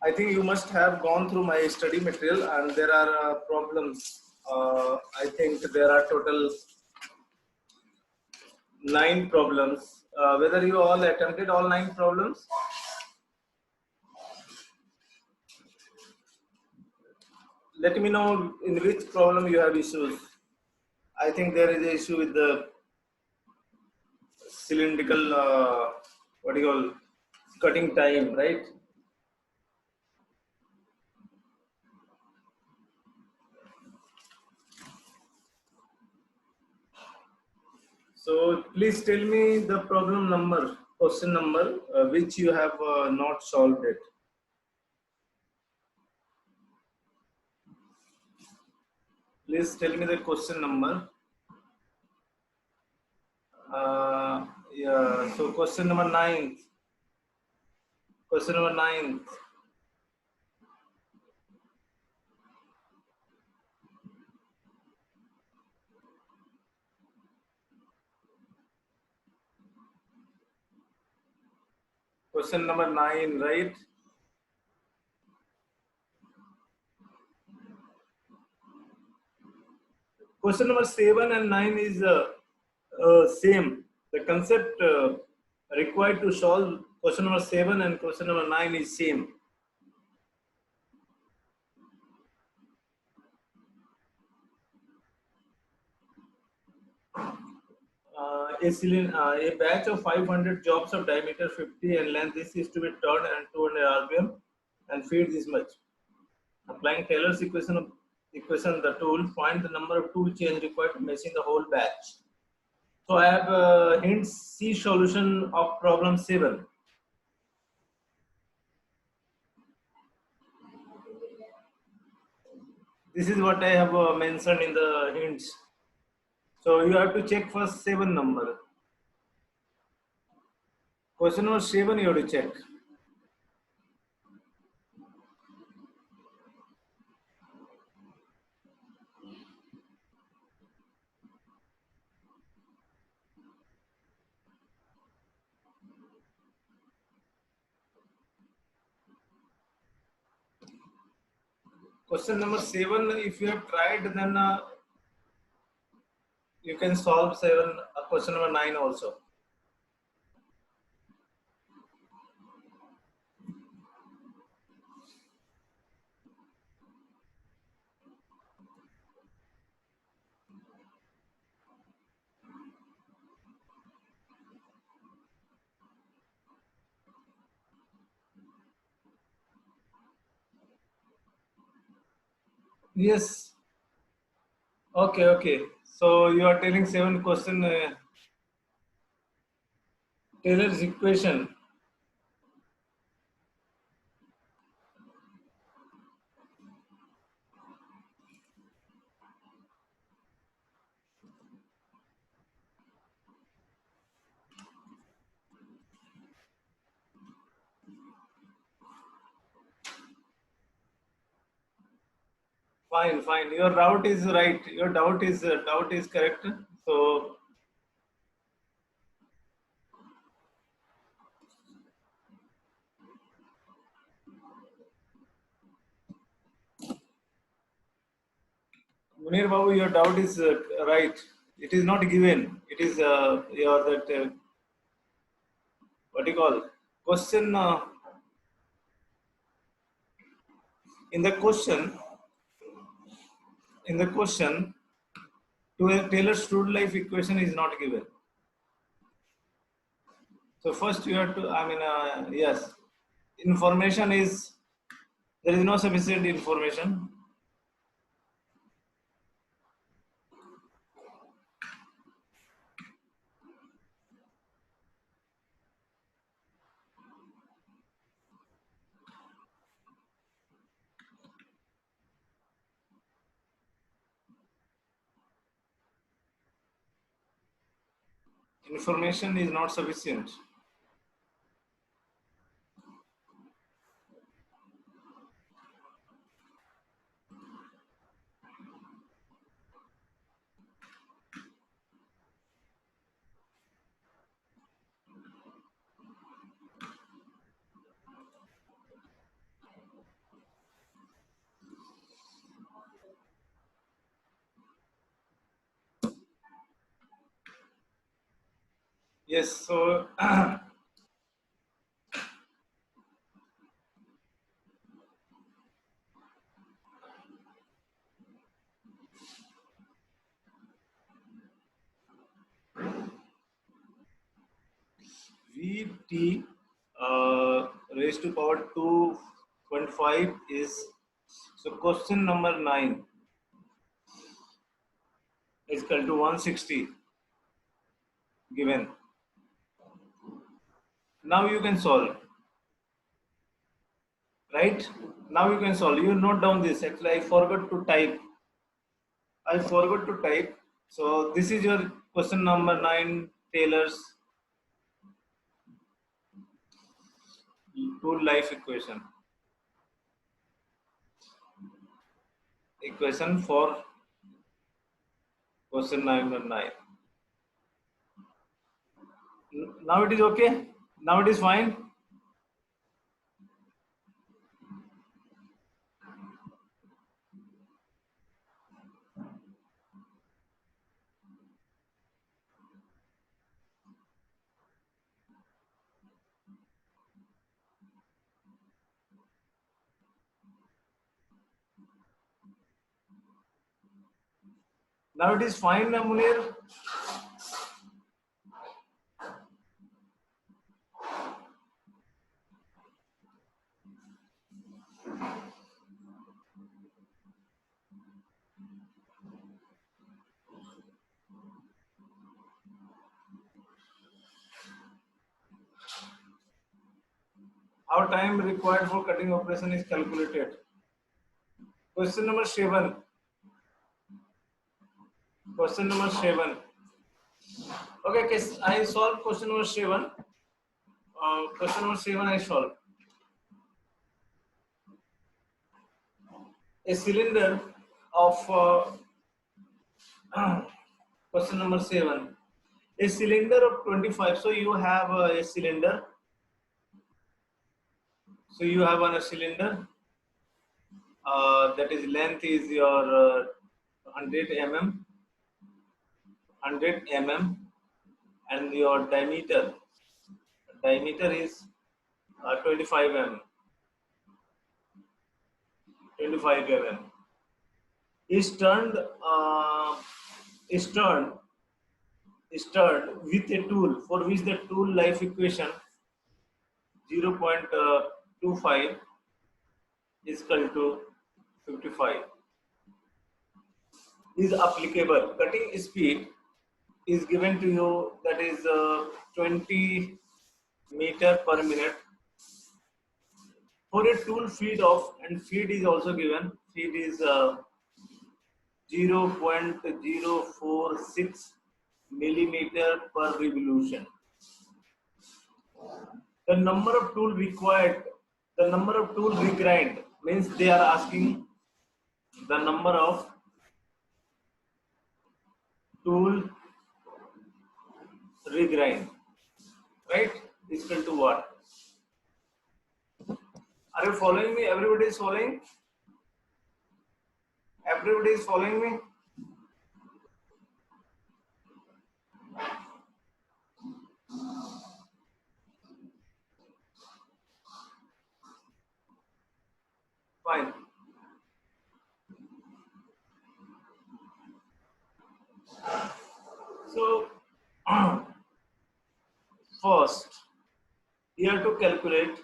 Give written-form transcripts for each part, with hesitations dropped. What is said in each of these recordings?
I think you must have gone through my study material, and there are problems. I think there are total 9 problems. Whether you all attempted all 9 problems? Let me know in which problem you have issues. I think there is an issue with the cylindrical, what do you call, cutting time, right? So please tell me the problem number, question number, which you have not solved it. Please tell me the question number. Yeah, so question number 9. Question number 9. Question number 9, right? Question number 7 and 9 is same. The concept required to solve question number 7 and question number 9 is same. A batch of 500 jobs of diameter 50 and length, this is to be turned and 200 rpm and feed this much. Applying Taylor's equation, the tool, find the number of tool chains required to machine the whole batch. So I have hint C solution of problem 7. This is what I have mentioned in the hints. So you have to check first 7 number. Question number 7 you have to check. Question number 7, if you have tried, then you can solve 7, question number 9 also. Yes. Okay. So you are telling 7 question Taylor's equation. Fine. Your doubt is right. Your doubt is correct. So Munir Babu, your doubt is right. It is not given. It is your that what do you call question in the question to a Taylor's true life equation is not given. So first you have to, yes, information is, there is no sufficient information. Information is not sufficient. Yes, so Vt raised to power 2.5 is, so question number 9 is equal to 160 given. Now you can solve, right? Now you can solve. You note down this. Actually, I forgot to type. So this is your question number 9, Taylor's tool life equation. Equation for question number 9. Now it is okay. Now it is fine. Now it is fine, Munir. Our time required for cutting operation is calculated. Question number 7. Question number 7. Okay, I solved question number 7. Question number 7 I solved. A cylinder of question number 7. A cylinder of 25. So you have a cylinder. So you have a cylinder. That is length is your 100 mm, and your diameter is 25 mm. 25 mm is turned with a tool for which the tool life equation 0.25 is equal to 55 is applicable. Cutting speed is given to you, that is 20 meter per minute. For a tool feed off, and feed is also given, feed is 0.046 millimeter per revolution. The number of tool required, the number of tool regrind, means they are asking the number of tool regrind, right? Is equal to what? Are you following me? Everybody is following? Everybody is following me? Fine. So, first, you have to calculate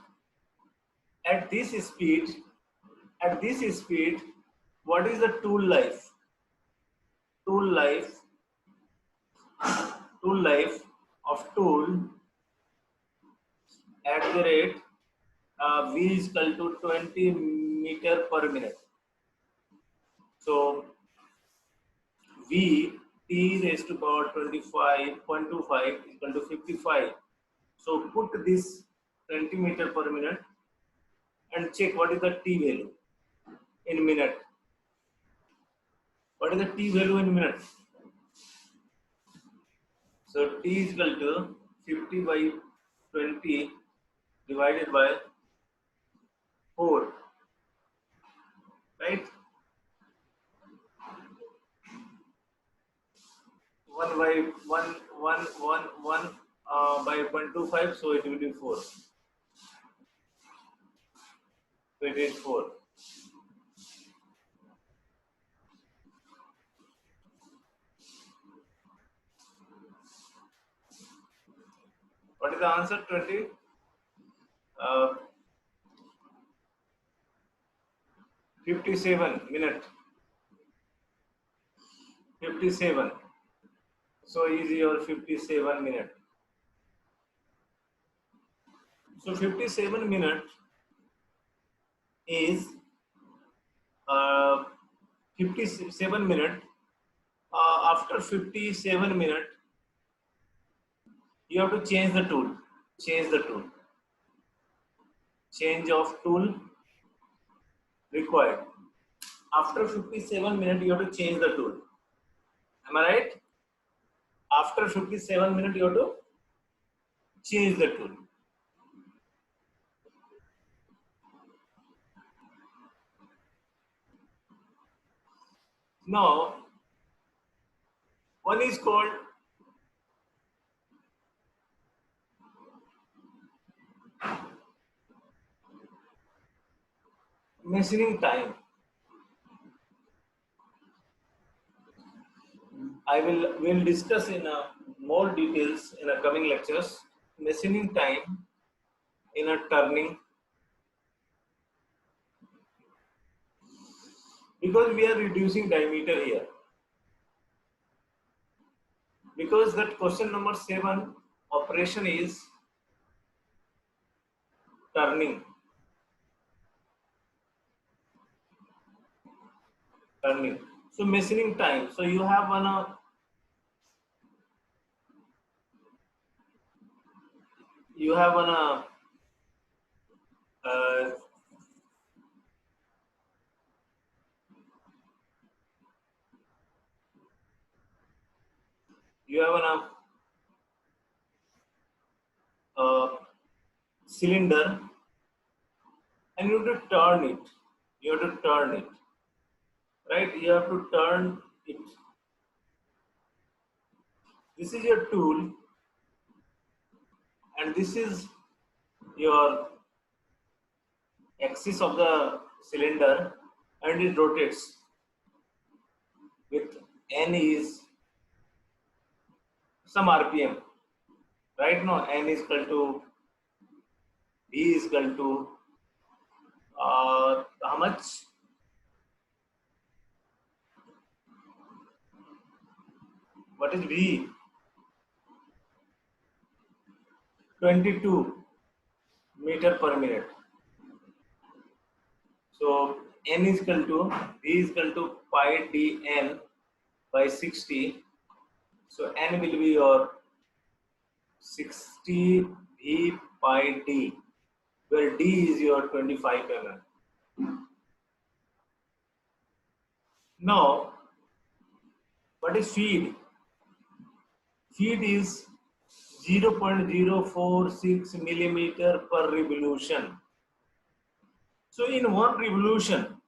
at this speed, what is the tool life? Tool life of tool at the rate V is equal to 20 meter per minute. So V T raised to power 25.25 is equal to 55. So put this 20 meter per minute and check what is the T value in minute. What is the T value in minute? So T is equal to 50 by 20 divided by 4, right? 1 by 1, 1, 1, 1. by 0.25, so it will be 4. So it is 4. What is the answer? 20? 57 minute. 57. So is your 57 minute. So 57 minute is 57 minute. After 57 minute, you have to change the tool. Change the tool. Change of tool required. After 57 minutes, you have to change the tool. Am I right? After 57 minutes, you have to change the tool. Now, one is called machining time. We'll discuss in more details in the coming lectures. Machining time in a turning, because we are reducing diameter here. Because that question number 7 operation is turning. Turning. So machining time. So you have one. You have one. Uh, you have a cylinder, and you have to turn it. You have to turn it, right? You have to turn it. This is your tool, and this is your axis of the cylinder, and it rotates with n is some RPM, right? Now n is equal to V is equal to how much? What is V? 22 meter per minute. So n is equal to V is equal to pi dn by 60. So n will be your 60 V pi d, where d is your 25 mm. Now, what is feed? Feed is 0.046 millimeter per revolution. So in one revolution,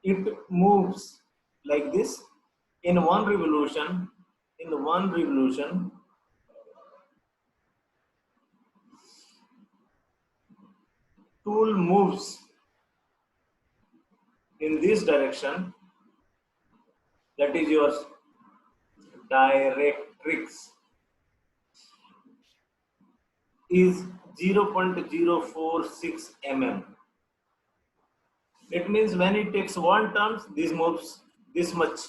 it moves like this. In one revolution, tool moves in this direction. That is your directrix is 0.046 mm. It means when it takes one turn, this moves this much.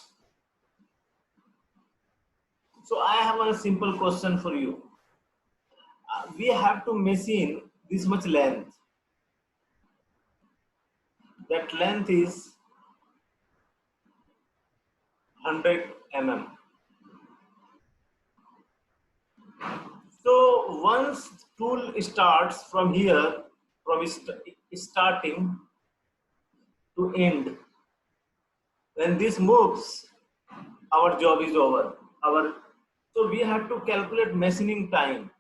So I have a simple question for you. We have to machine this much length. That length is 100 mm. So once tool starts from here, from starting to end, when this moves, our job is over. So we have to calculate machining time.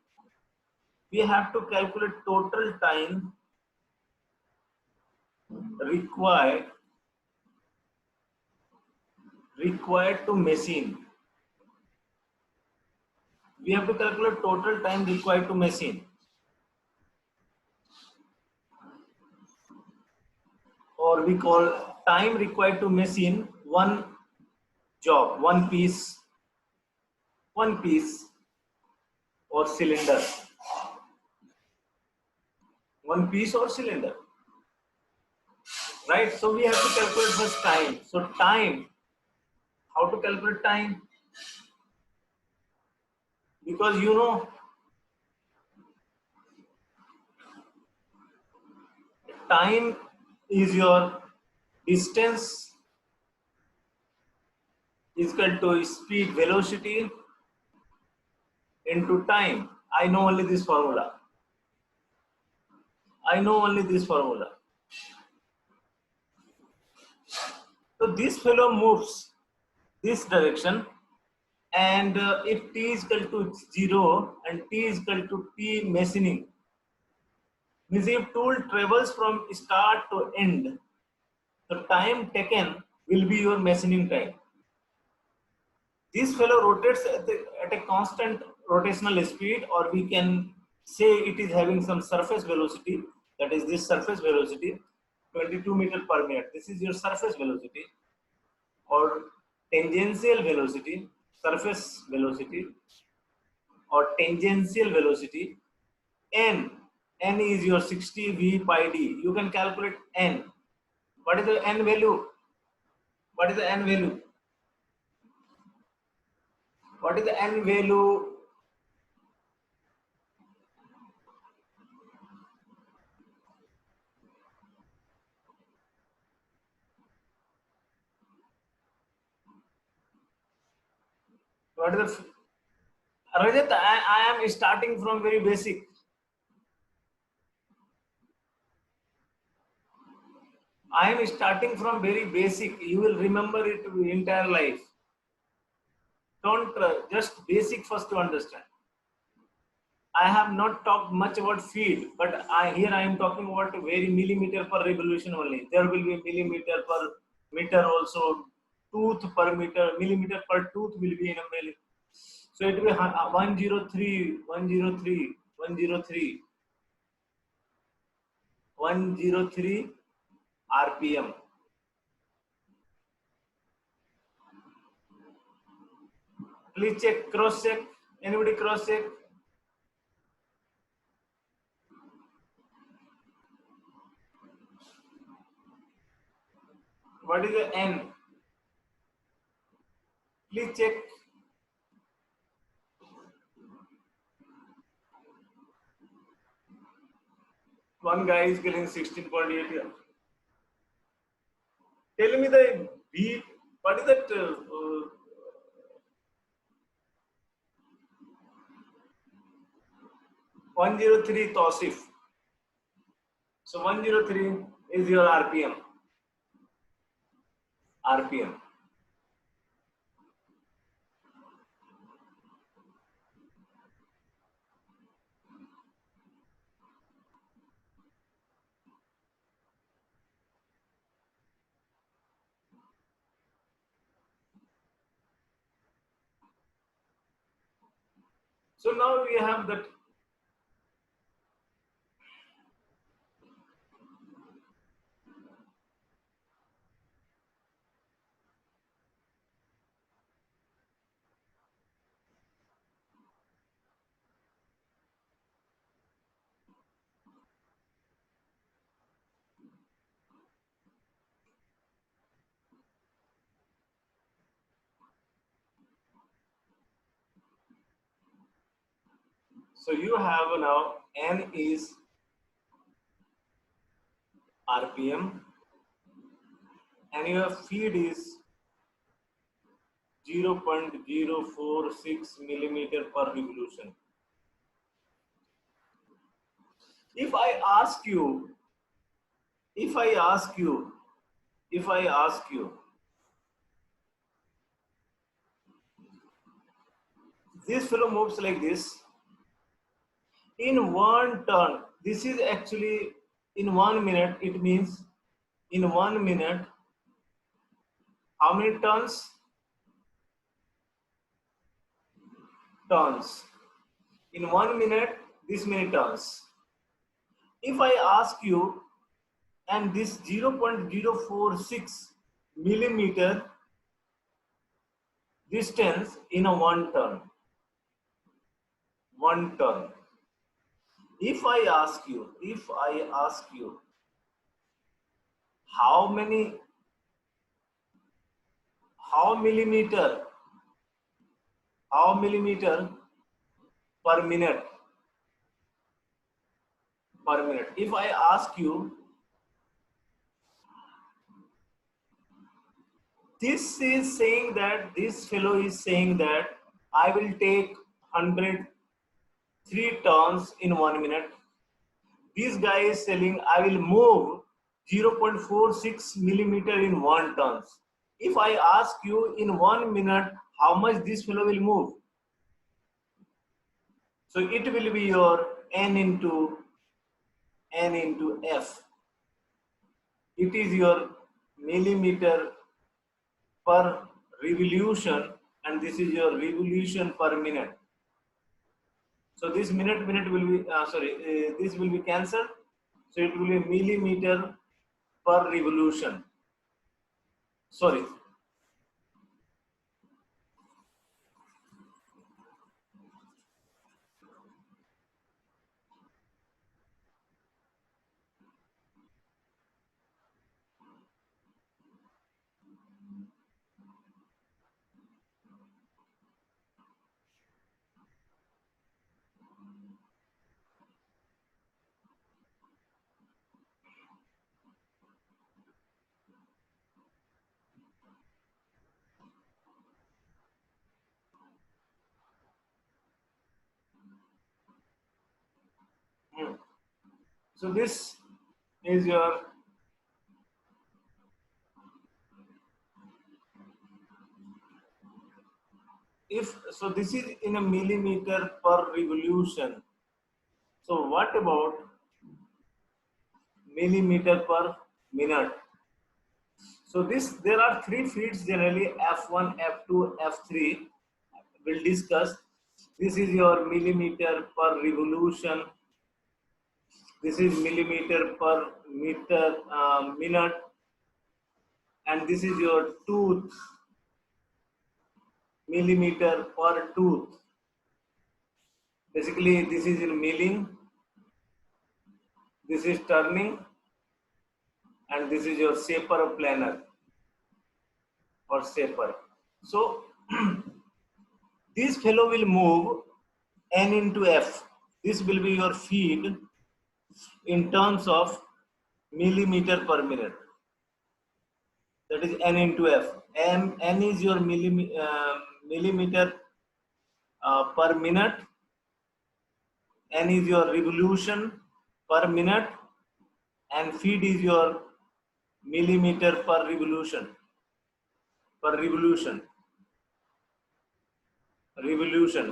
We have to calculate total time required to machine. We have to calculate total time required to machine, or we call time required to machine one job, one piece or cylinder, one piece or cylinder, right? So we have to calculate first time. So time, how to calculate time? Because you know, time is your distance is equal to speed velocity into time. I know only this formula. I know only this formula. So this fellow moves this direction, and if t is equal to 0 and t is equal to t machining, means if tool travels from start to end, the time taken will be your machining time. This fellow rotates at a constant rotational speed, or we can say it is having some surface velocity, that is this surface velocity 22 meter per minute. This is your surface velocity, or tangential velocity, surface velocity, or tangential velocity. N is your 60 V pi d. You can calculate N. What is the N value? What is the N value? What is the N value? What is the Rajat? I am starting from very basic. I am starting from very basic. You will remember it your entire life. Don't just basic first to understand. I have not talked much about feed, but here I am talking about very millimeter per revolution only. There will be millimeter per meter also, tooth per meter, millimeter per tooth will be in a millimeter. So it will be 103, 103, 103, 103 RPM. Please check, cross check. Anybody cross check? What is the N? Please check. One guy is getting 16.8 here. Tell me the B. What is that? 103 Tosif. So 103 is your RPM. RPM. So now we have that. So you have now N is RPM, and your feed is 0.046 millimeter per revolution. If I ask you, if I ask you, this fellow moves like this in one turn. This is actually in 1 minute. It means in 1 minute, how many turns? Turns. In 1 minute, this many turns. If I ask you, and this 0.046 millimeter distance in a one turn. If I ask you, how millimeter per minute, if I ask you, this fellow is saying that I will take 103 turns in 1 minute. This guy is telling I will move 0.46 millimeter in one turns. If I ask you in 1 minute how much this fellow will move, so it will be your n into f. It is your millimeter per revolution, and this is your revolution per minute. So this minute will be this will be cancelled. So it will be millimeter per revolution. Sorry. So this is your this is in a millimeter per revolution. So what about millimeter per minute? So there are three feeds generally, F1, F2, F3. We'll discuss. This is your millimeter per revolution. This is millimeter per minute, and this is your tooth, millimeter per tooth. Basically, this is in milling, this is turning, and this is your shaper planer or shaper. So this fellow will move n into f. This will be your feed in terms of millimeter per minute. That is n into f. N is your millimeter per minute. N is your revolution per minute, and feed is your millimeter per revolution.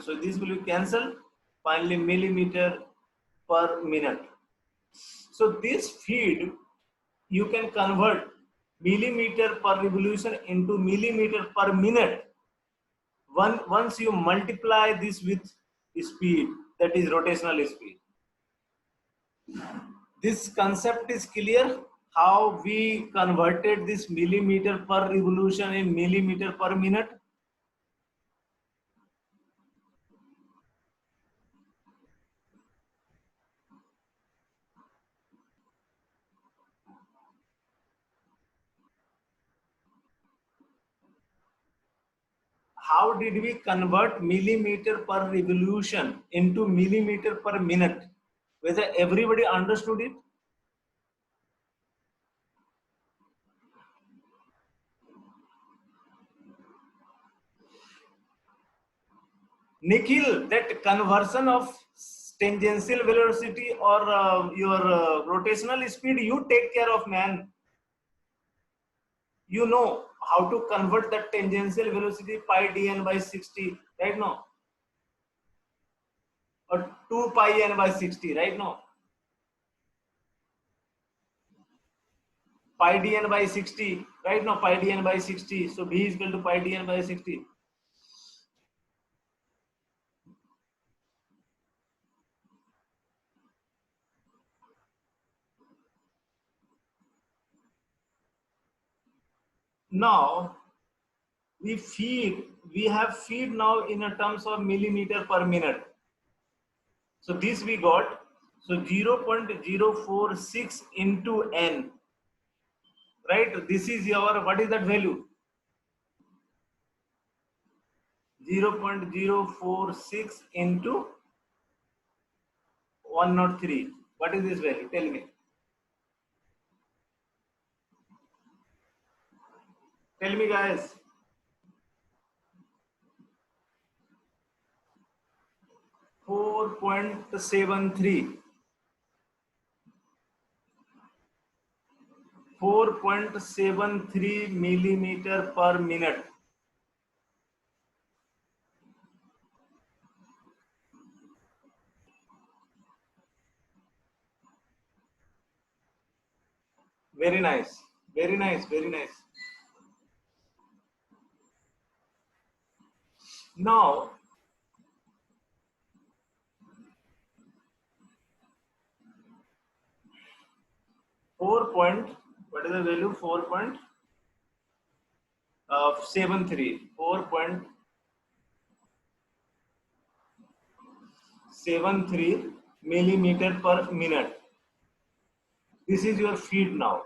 So this will be cancelled. Finally, millimeter per minute. So this feed you can convert millimeter per revolution into millimeter per minute. Once you multiply this with speed, that is rotational speed. This concept is clear, how we converted this millimeter per revolution in millimeter per minute. How did we convert millimeter per revolution into millimeter per minute? Whether everybody understood it? Nikhil, that conversion of tangential velocity or your rotational speed, you take care of, man. You know how to convert that tangential velocity pi dn by 60, right now? Or 2 pi n by 60, right now? Pi dn by 60, right now? Pi dn by 60. So B is equal to pi dn by 60. Now we have feed now in a terms of millimeter per minute. So this we got, so 0.046 into n, right? This is your, what is that value? 0.046 into 103. What is this value? Tell me. Tell me, guys. 4.73. 4.73 millimeter per minute. Very nice. Very nice. Very nice. Now, 4 point, what is the value? 4.73. 4.73 millimeter per minute. This is your feed now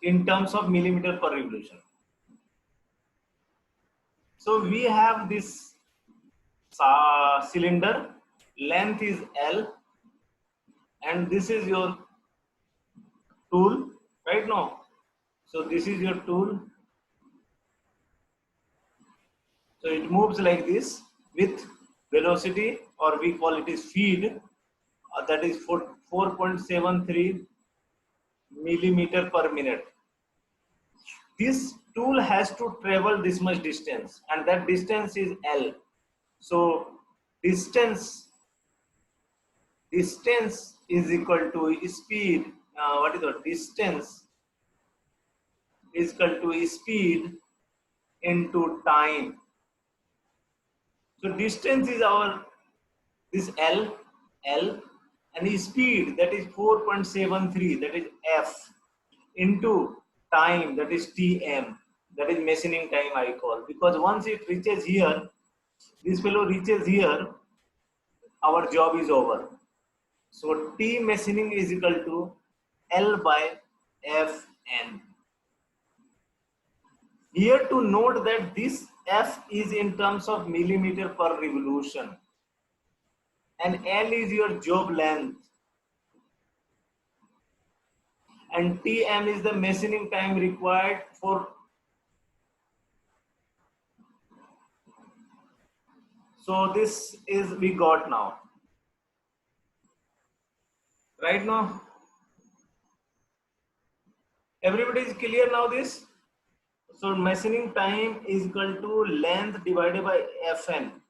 in terms of millimeter per revolution. So we have this cylinder, length is L, and this is your tool, right now. So this is your tool. So it moves like this with velocity, or we call it is feed, that is 4.73 millimeter per minute. This tool has to travel this much distance, and that distance is L. So distance is equal to speed. What is the distance is equal to speed into time. So distance is our this L, and speed, that is 4.73, that is F, into time, that is Tm, that is machining time I call, because once it reaches here, this fellow reaches here, our job is over. So T machining is equal to L by Fn. Here to note that this F is in terms of millimeter per revolution, and L is your job length, and Tm is the machining time required for. So this is we got now, right now. Everybody is clear now this? So machining time is equal to length divided by Fn,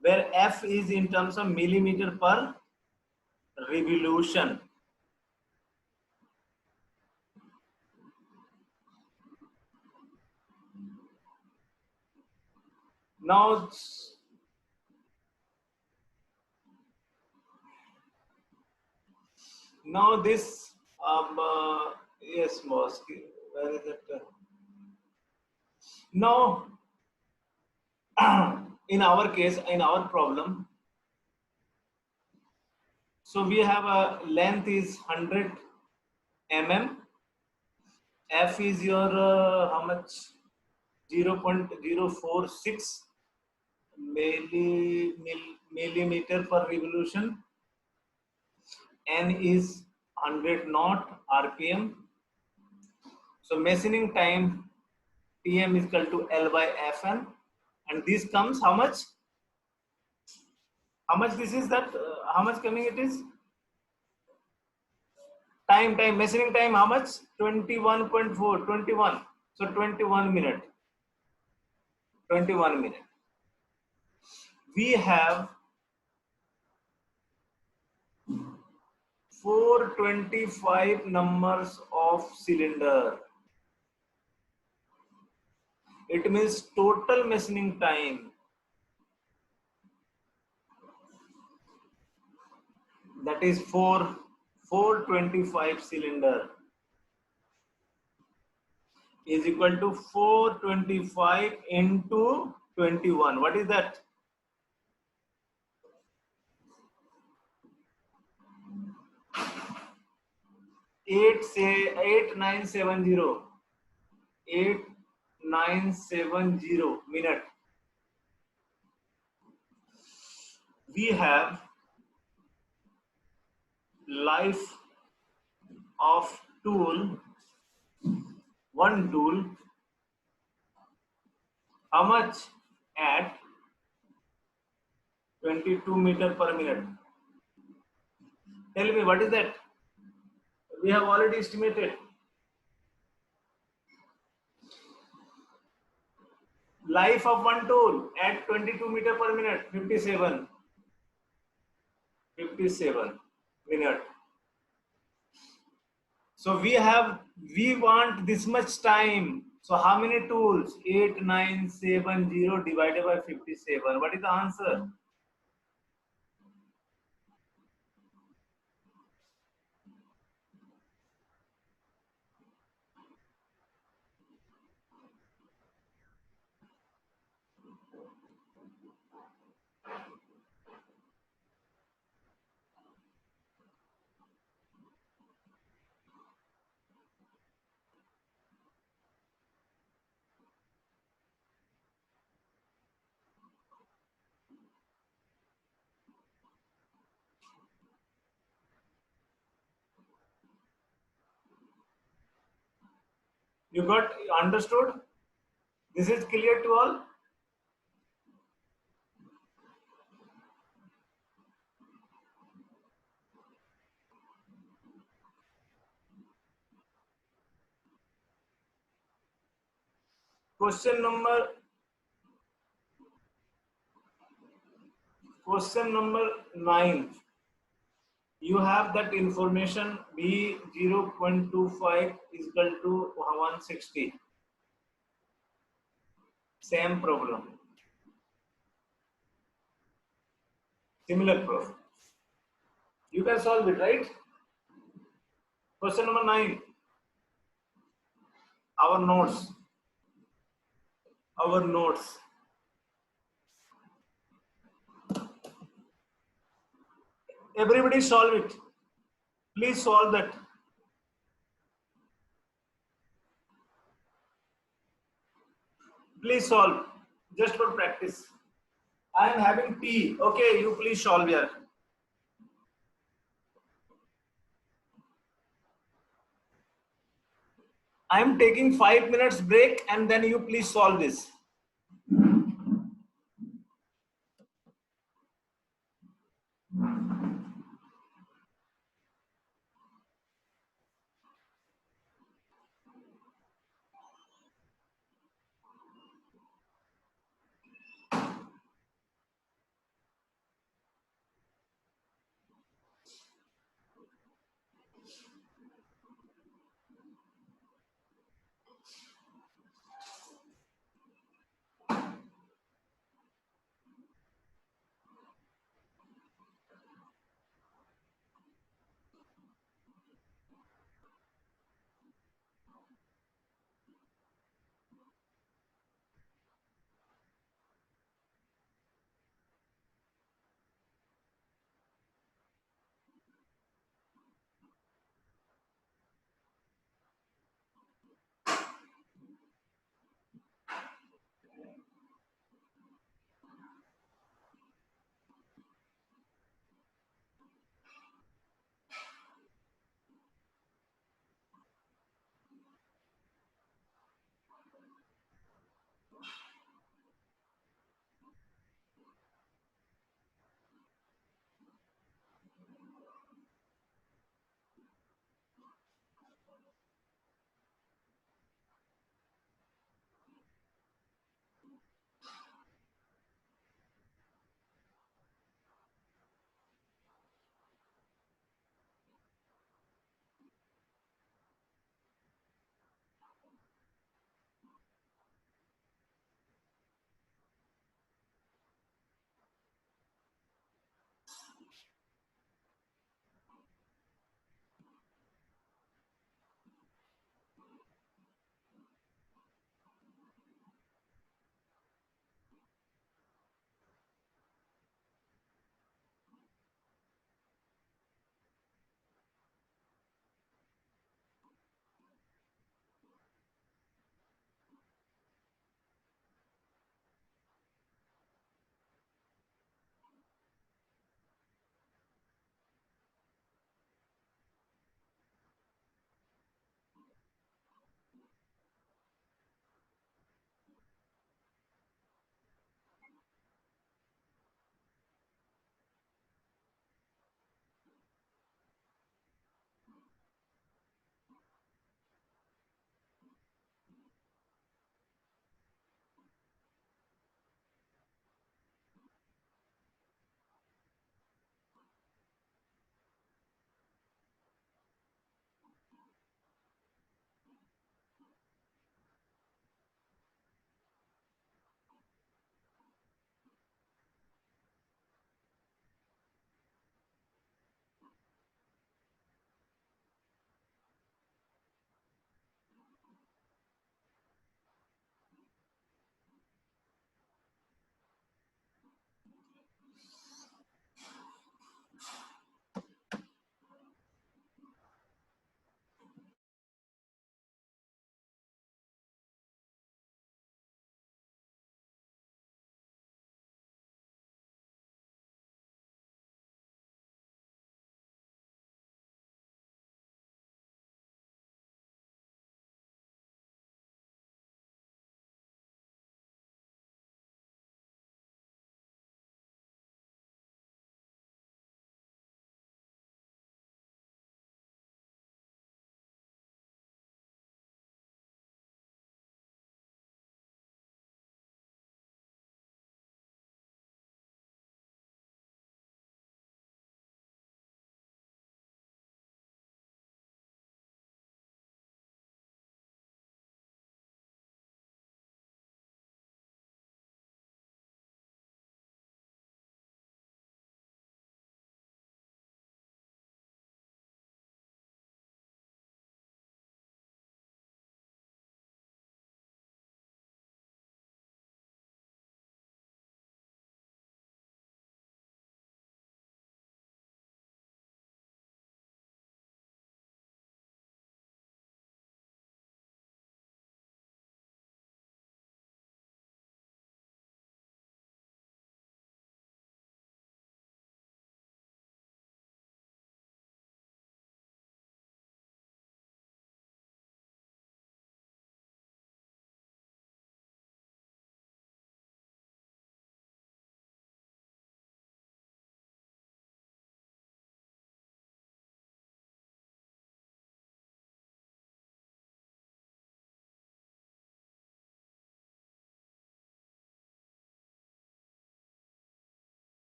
where F is in terms of millimeter per revolution. Now this yes, boss, where is it? Now in our case, in our problem, so we have a length is 100 mm, F is your how much? 0.046 millimeter per revolution, N is 100 knot RPM. So machining time Tm is equal to L by Fn, and this comes how much? How much this is that? How much coming it is? Time machining time how much? 21.4, 21. So 21 minute. 21 minute. We have 425 numbers of cylinder. It means total machining time, that is 425 cylinder. is equal to 425 into 21. What is that? 8970. 8970 minute. We have life of tool, one tool, how much? At 22 meter per minute. Tell me, what is that? We have already estimated. Life of one tool at 22 meter per minute, 57. 57 minute. So we want this much time. So how many tools? 8970 divided by 57. What is the answer? You got understood? This is clear to all? Question number Question number 9. You have that information B 0.25 is equal to 160. Same problem. Similar proof. You can solve it, right? Question number 9. Our notes. Our notes. Everybody solve it. Please solve that. Please solve. Just for practice. I am having tea. Okay, you please solve here. I am taking 5 minutes break and then you please solve this.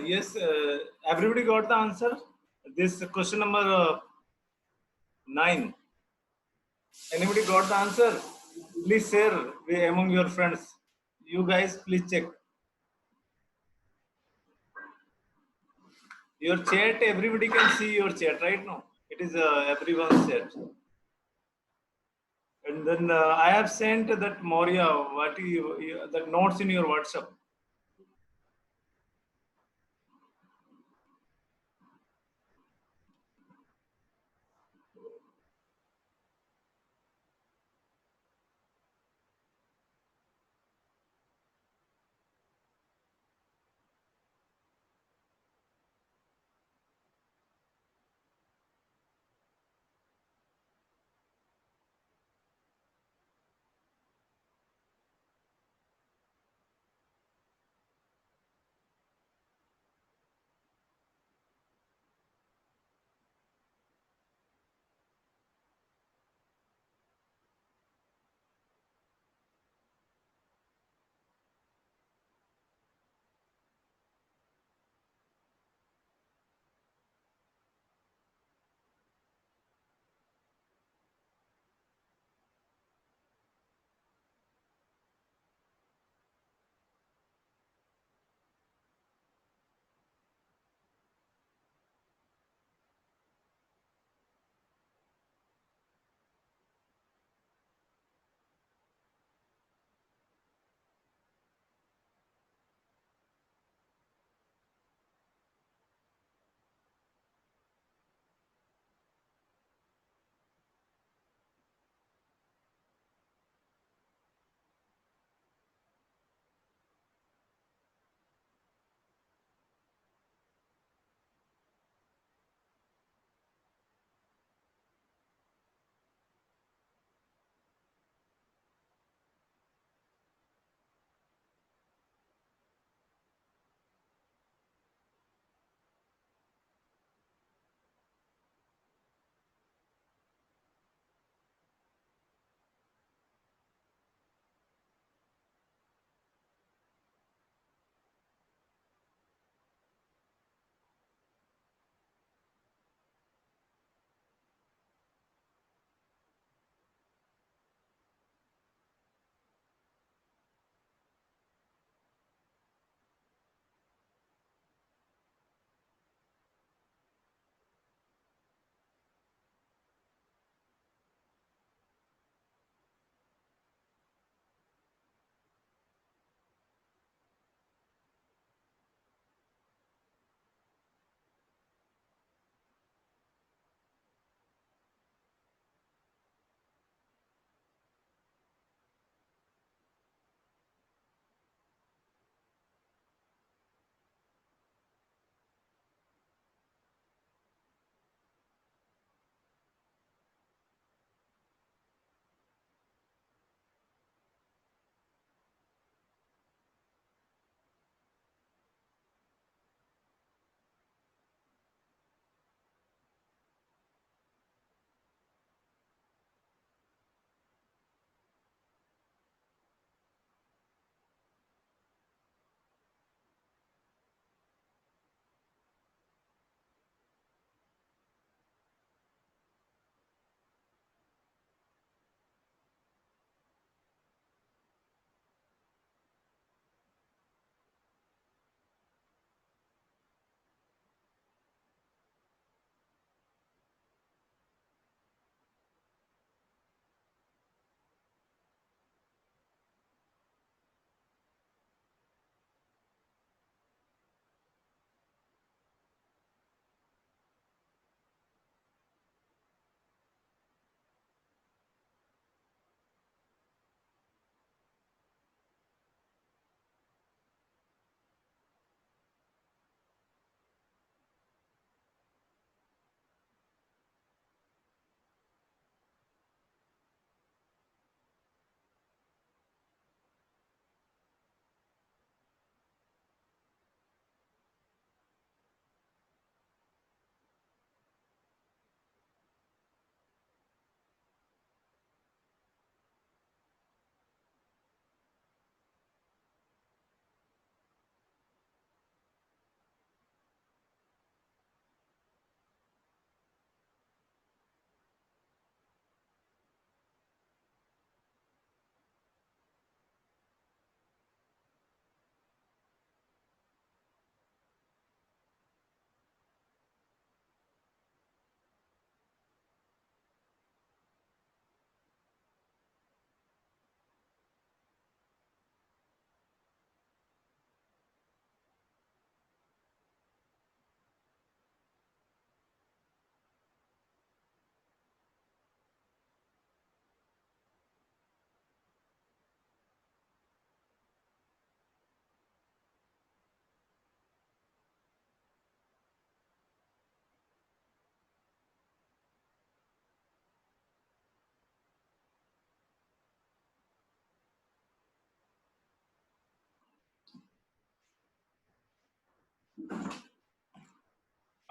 Yes, everybody got the answer. This question number 9. Anybody got the answer? Please share among your friends. You guys, please check your chat. Everybody can see your chat right now. It is everyone's chat. And then I have sent that Moria, that notes in your WhatsApp.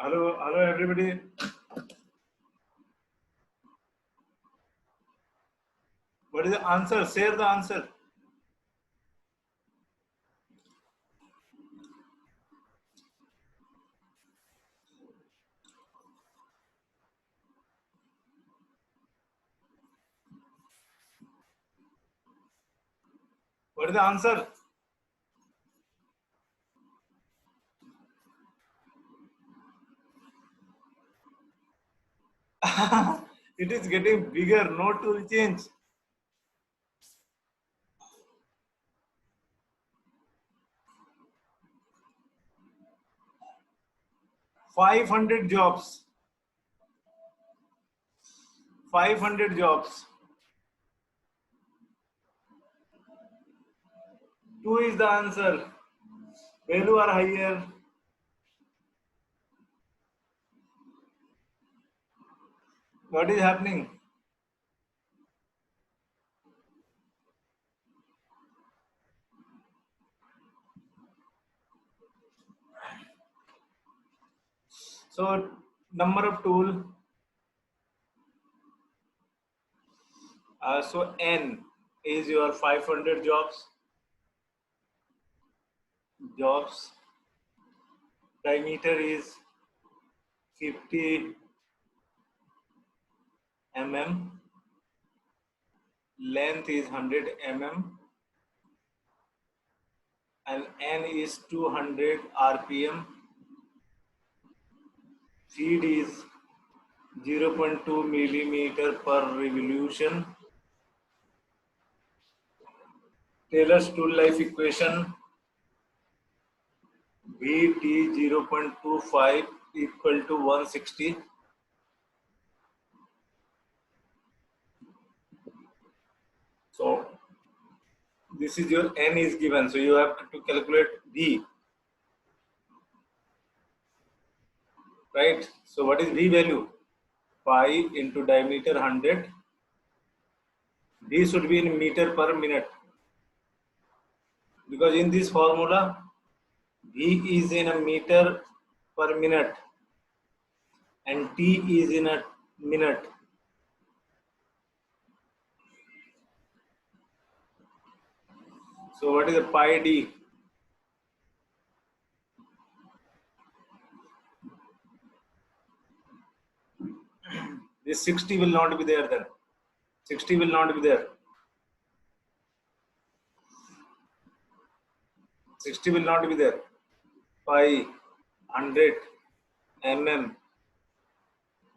Hello, everybody. What is the answer? Share the answer. What is the answer? It is getting bigger. No tool change. 500 jobs. 500 jobs. 2 is the answer. Value are higher. What is happening? So number of tool. So N is your 500 jobs. Diameter is 50 mm. Length is 100 mm. And N is 200 RPM. Feed is 0.2 millimeter per revolution. Taylor's tool life equation, Vt 0.25 equal to 160. So this is your N is given. So you have to calculate V. Right? So what is V value? Pi into diameter 100. V should be in meter per minute. Because in this formula, V is in a meter per minute and T is in a minute. So what is the pi D? This 60 will not be there then. 60 will not be there. 60 will not be there. Pi 100 mm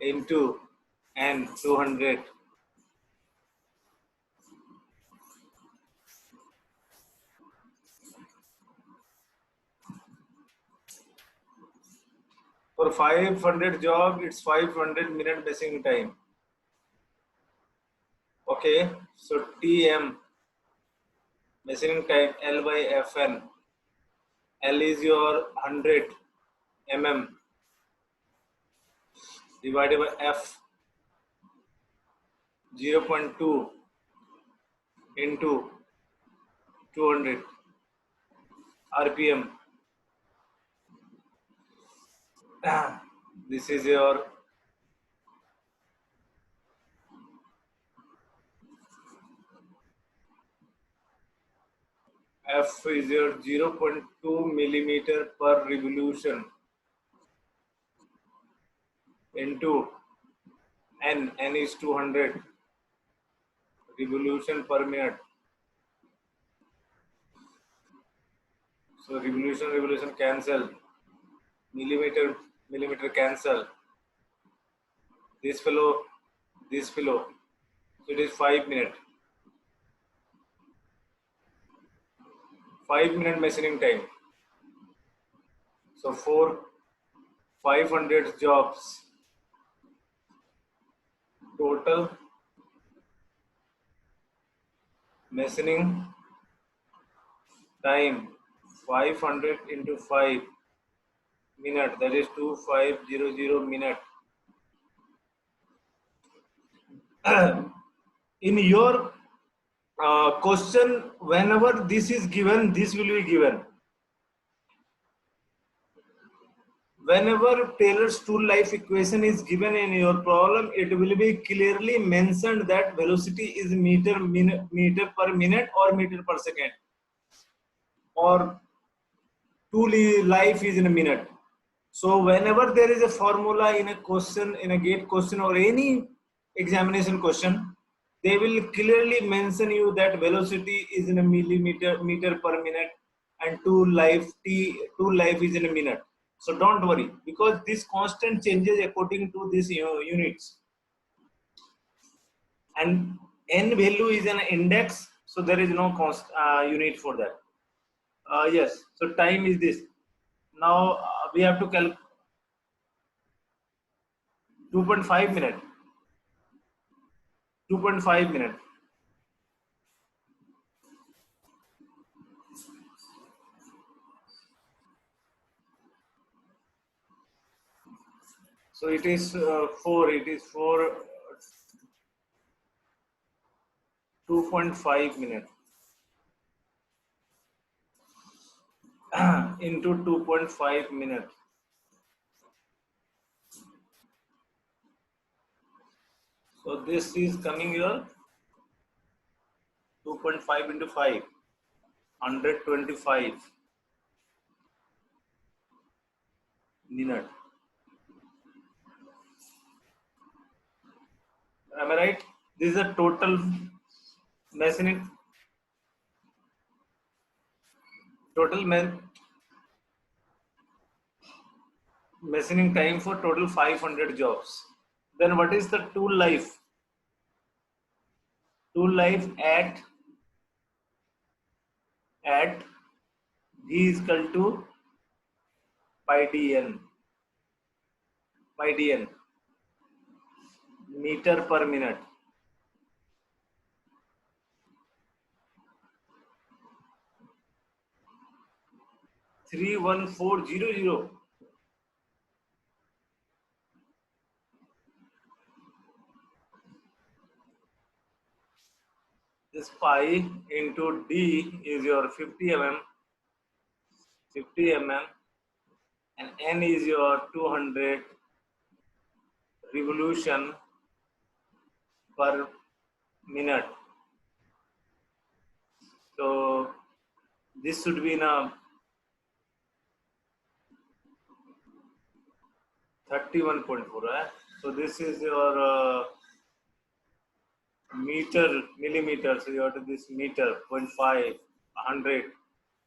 into N 200. For 500 job, it's 500 minute missing time. Okay, so TM missing time L by Fn. L is your 100 mm divided by F 0.2 into 200 RPM. This is your F is your 0.2 millimeter per revolution into N. N is 200 revolution per minute. So revolution cancel. Millimeter cancel. This fellow. So it is 5 minutes. 5 minute machining time. So for 500 jobs total machining time 500 into 5 minute, that is 2500 minute. In your question, whenever this is given, this will be given. whenever Taylor's tool life equation is given in your problem, it will be clearly mentioned that velocity is meter per minute or meter per second, or tool life is in a minute. So whenever there is a formula in a question, in a gate question or any examination question, they will clearly mention you that velocity is in a meter per minute, and tool life is in a minute. So don't worry, because this constant changes according to these units, and n value is an index, so there is no unit for that. Yes, so time is this. Now we have to calculate 2.5 minute. 2.5 minute. So it is 4. It is for 2.5 minute into 2.5 minute. So this is coming here 2.5 into 5, 125 minute. Am I right? This is a total machining machining time for total 500 jobs. Then what is the tool life? Tool life at V is equal to pi dn, meter per minute. Three 1,400. This pi into d is your 50 mm, and n is your 200 revolution per minute. So this should be in a 31.4. So this is your millimeter. So you have to this meter 0.5,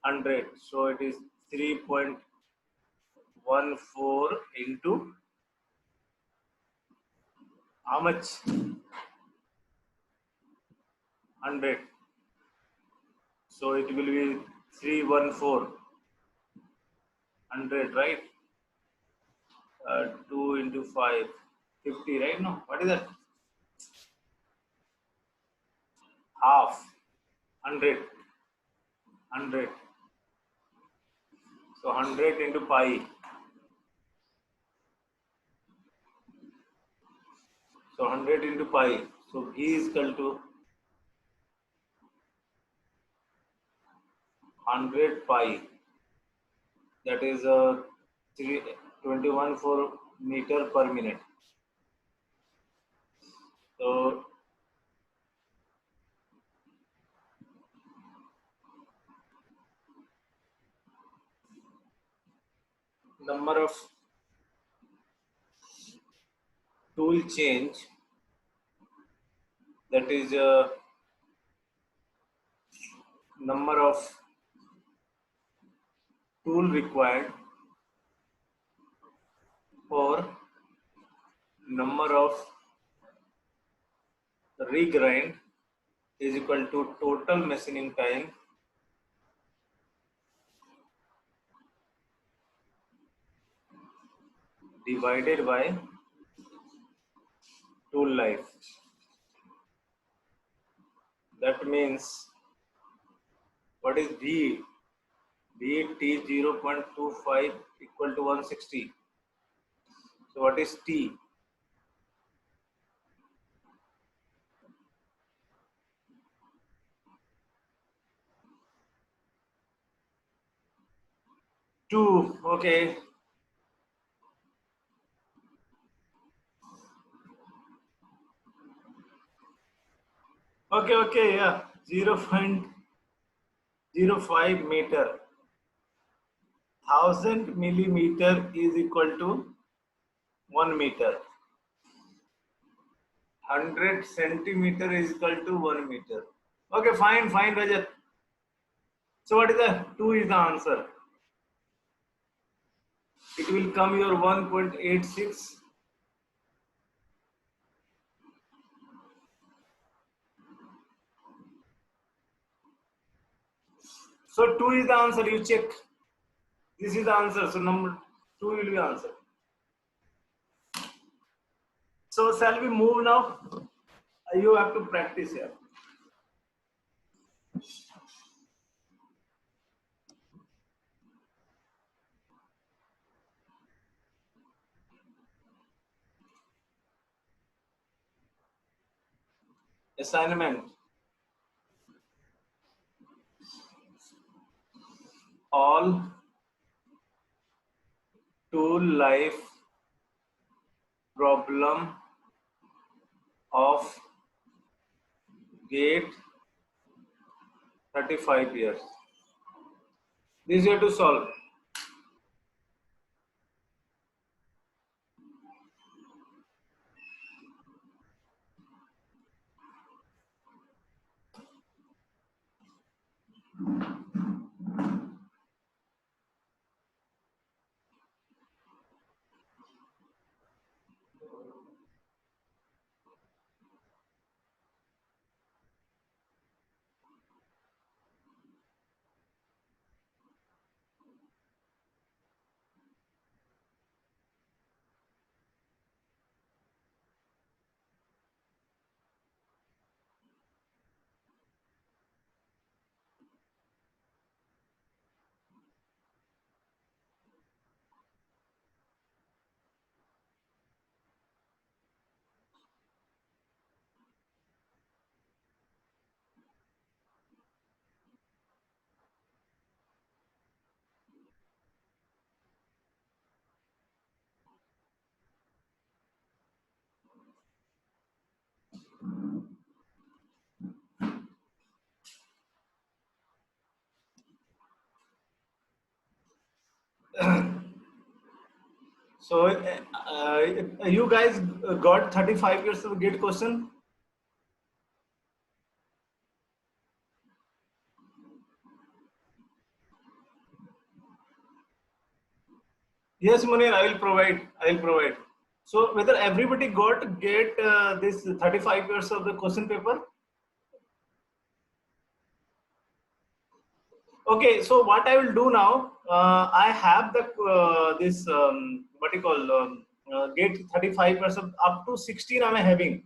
100. So it is 3.14 into how much? 100. So it will be 314. 100, right? 2 into 5, 50, right? No, what is that? Half, 100. So 100 into pi. So 100 into pi. So V is equal to 100 pi. That is 21 for meter per minute. So number of tool change, that is number of tool required for number of regrind is equal to total machining time divided by tool life. That means what is V? V T 0.25 equal to 160. So what is T? Two. Okay. Okay, yeah. 0.05 meter. 1000 millimeter is equal to 1 meter. 100 centimeter is equal to 1 meter. Okay, fine, Rajat. So what is the 2 is the answer. It will come your 1.86. So 2 is the answer. You check. This is the answer. So number 2 will be answer. So shall we move now? You have to practice here. Assignment. All tool life problem of gate 35 years. This you have to solve. So you guys got 35 years of gate question. Yes, Munir, I will provide. So whether everybody got get this 35 years of the question paper? Okay, so what I will do now, I have the this what you call gate 35 years of up to 16 I am having.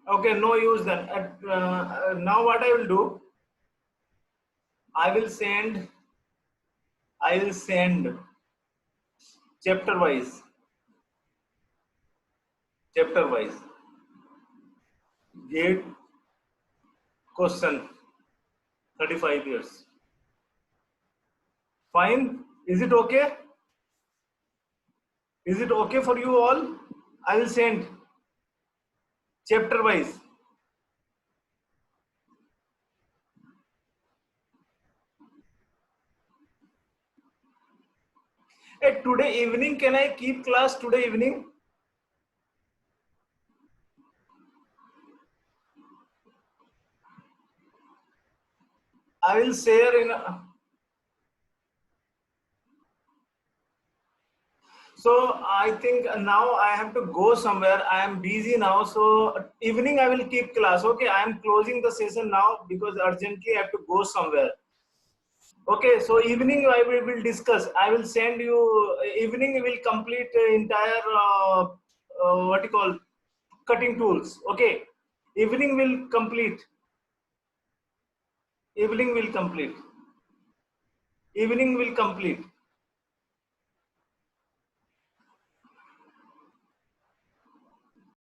Okay, no use then. Now what I will do, I will send chapter wise gate question 35 years. Fine. Is it okay? Is it okay for you all? I will send chapter wise. Hey, today evening, can I keep class today evening? I will share in. So I think now I have to go somewhere. I am busy now. So evening I will keep class. Okay, I am closing the session now because urgently I have to go somewhere. Okay, so evening will discuss. I will send you. Evening we will complete entire what you call cutting tools. Okay, evening will complete. Evening will complete. Evening will complete.